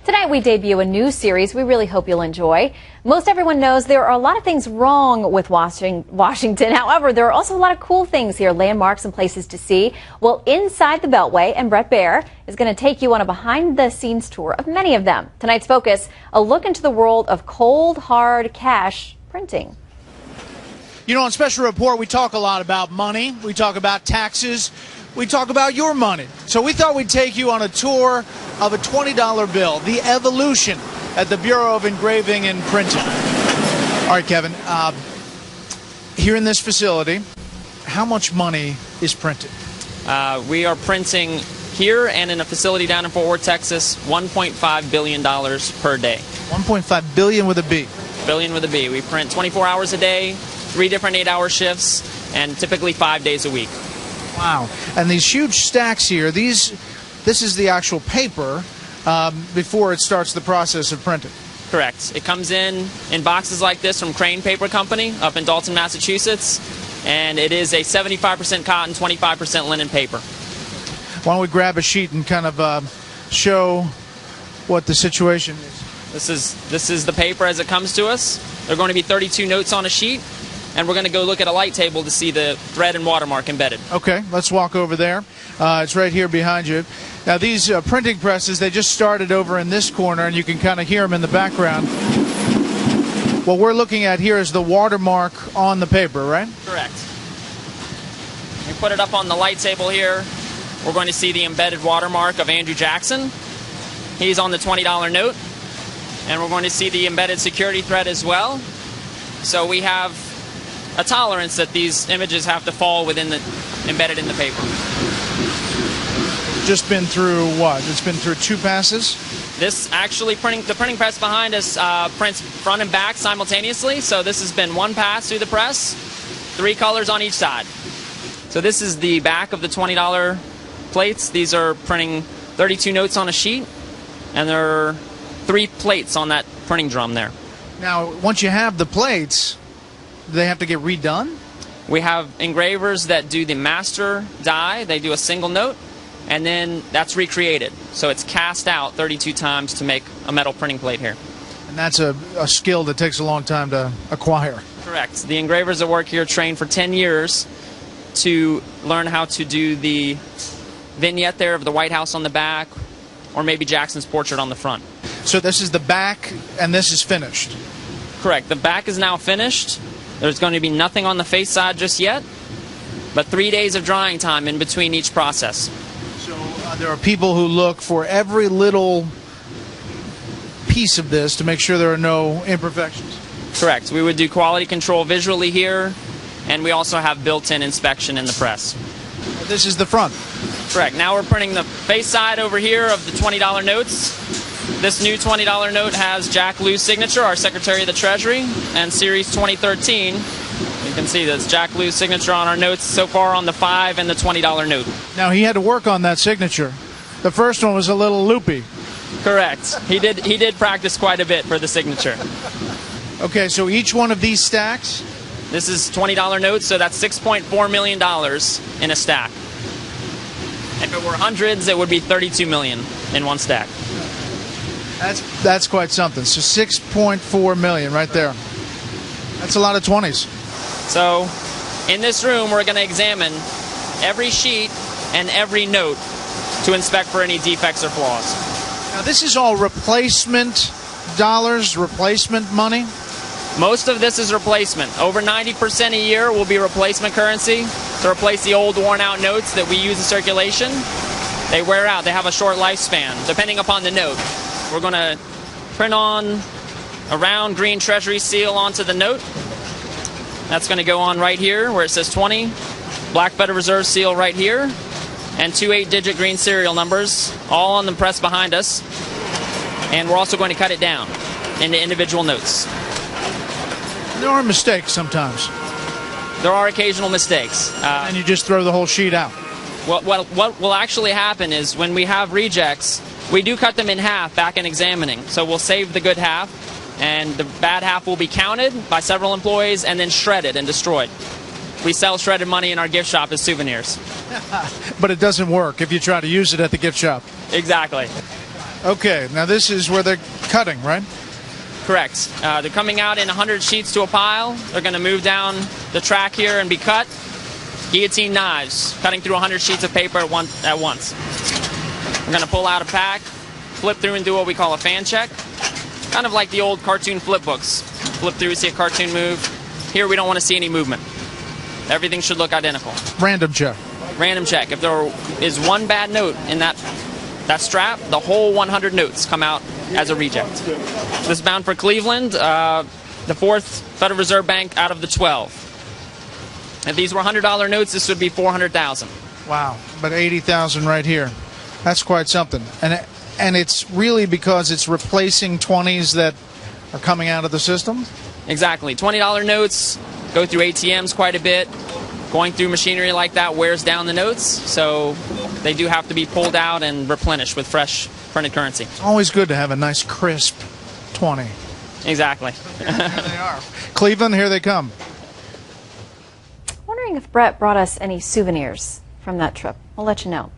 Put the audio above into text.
Tonight we debut a new series we really hope you'll enjoy. Most everyone knows there are a lot of things wrong with Washington. However, there are also a lot of cool things here, landmarks and places to see. Well, inside the Beltway, and Brett Baer is going to take you on a behind-the-scenes tour of many of them. Tonight's focus, a look into the world of cold, hard cash printing. You know, on Special Report, we talk a lot about money. We talk about taxes. We talk about your money. So we thought we'd take you on a tour of a $20 bill, the evolution at the Bureau of Engraving and Printing. All right, Kevin, here in this facility, how much money is printed? We are printing here and in a facility down in Fort Worth, Texas, $1.5 billion per day. 1.5 billion with a B. Billion with a B. We print 24 hours a day, 3 different 8-hour shifts, and typically 5 days a week. Wow. And these huge stacks here, this is the actual paper before it starts the process of printing. Correct. It comes in boxes like this from Crane Paper Company up in Dalton, Massachusetts, and it is a 75% cotton, 25% linen paper. Why don't we grab a sheet and kind of show what the situation is? This is the paper as it comes to us. There are going to be 32 notes on a sheet, and we're going to go look at a light table to see the thread and watermark embedded. Okay, let's walk over there. It's right here behind you. Now these printing presses, they just started over in this corner, and you can kind of hear them in the background. What we're looking at here is the watermark on the paper, right? Correct. We put it up on the light table here. We're going to see the embedded watermark of Andrew Jackson. He's on the $20 note. And we're going to see the embedded security thread as well. So we have a tolerance that these images have to fall within embedded in the paper. Just been through what? It's been through 2 passes? This actually, the printing press behind us prints front and back simultaneously. So this has been 1 pass through the press, 3 colors on each side. So this is the back of the $20 plates. These are printing 32 notes on a sheet, and there are 3 plates on that printing drum there. Now, once you have the plates, do they have to get redone? We have engravers that do the master die. They do a single note, and then that's recreated. So it's cast out 32 times to make a metal printing plate here. And that's a skill that takes a long time to acquire. Correct. The engravers that work here train for 10 years to learn how to do the vignette there of the White House on the back, or maybe Jackson's portrait on the front. So this is the back, and this is finished? Correct. The back is now finished. There's going to be nothing on the face side just yet, but 3 days of drying time in between each process. So there are people who look for every little piece of this to make sure there are no imperfections? Correct. We would do quality control visually here, and we also have built-in inspection in the press. This is the front? Correct. Now we're printing the face side over here of the $20 notes. This new $20 note has Jack Lew's signature, our Secretary of the Treasury, and Series 2013. You can see that's Jack Lew's signature on our notes so far on the $5 and the $20 note. Now he had to work on that signature. The first one was a little loopy. Correct. He did practice quite a bit for the signature. Okay, so each one of these stacks? This is $20 notes, so that's $6.4 million in a stack. If it were hundreds, it would be $32 million in one stack. That's quite something. So 6.4 million right there. That's a lot of 20s. So in this room, we're going to examine every sheet and every note to inspect for any defects or flaws. Now this is all replacement dollars, replacement money? Most of this is replacement. Over 90% a year will be replacement currency to replace the old worn out notes that we use in circulation. They wear out. They have a short lifespan, depending upon the note. We're going to print on a round green Treasury seal onto the note. That's going to go on right here where it says 20. Black Federal Reserve seal right here. And 2 8-digit green serial numbers, all on the press behind us. And we're also going to cut it down into individual notes. There are mistakes sometimes. There are occasional mistakes. And you just throw the whole sheet out. What will actually happen is when we have rejects, we do cut them in half back in examining. So we'll save the good half, and the bad half will be counted by several employees and then shredded and destroyed. We sell shredded money in our gift shop as souvenirs. But it doesn't work if you try to use it at the gift shop. Exactly. Okay, now this is where they're cutting, right? Correct. They're coming out in 100 sheets to a pile. They're going to move down the track here and be cut. Guillotine knives, cutting through 100 sheets of paper at once. We're going to pull out a pack, flip through and do what we call a fan check. Kind of like the old cartoon flip books. Flip through, see a cartoon move. Here we don't want to see any movement. Everything should look identical. Random check. Random check. If there is one bad note in that strap, the whole 100 notes come out as a reject. This is bound for Cleveland, the fourth Federal Reserve Bank out of the 12. If these were $100 notes, this would be $400,000. Wow, but $80,000 right here. That's quite something. And it's really because it's replacing 20s that are coming out of the system? Exactly. $20 notes go through ATMs quite a bit. Going through machinery like that wears down the notes, so they do have to be pulled out and replenished with fresh printed currency. It's always good to have a nice crisp 20. Exactly. Here they are. Cleveland, here they come. Wondering if Brett brought us any souvenirs from that trip. We'll let you know.